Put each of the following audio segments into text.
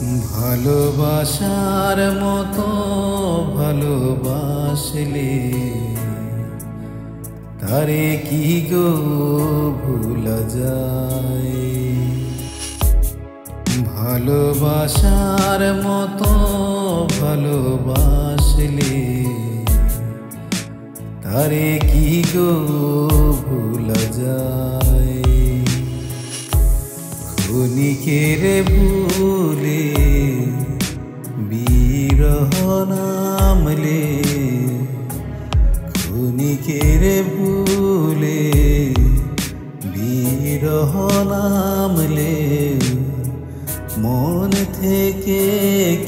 ভালোবাসার মতো ভালোবাসলে তারে কি গো ভুলা যায়। ভালোবাসার মতো ভালোবাসলে তারে কি গো ভুলা যায়। ক্ষণিকের ভুলে বিরহ নামলে, ক্ষণিকের ভুলে বিরহ নামলে, মন থেকে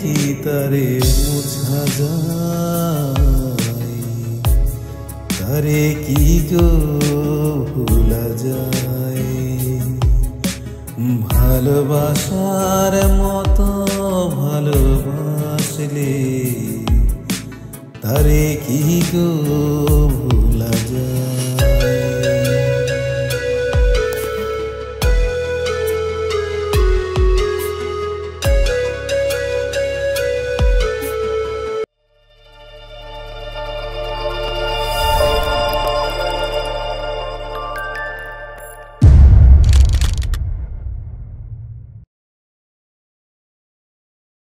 কি তারে মুছা যায়। তারে কি গো ভুলা যায়। ভালোবাসার মতো ভালোবাসলে তারে কি গো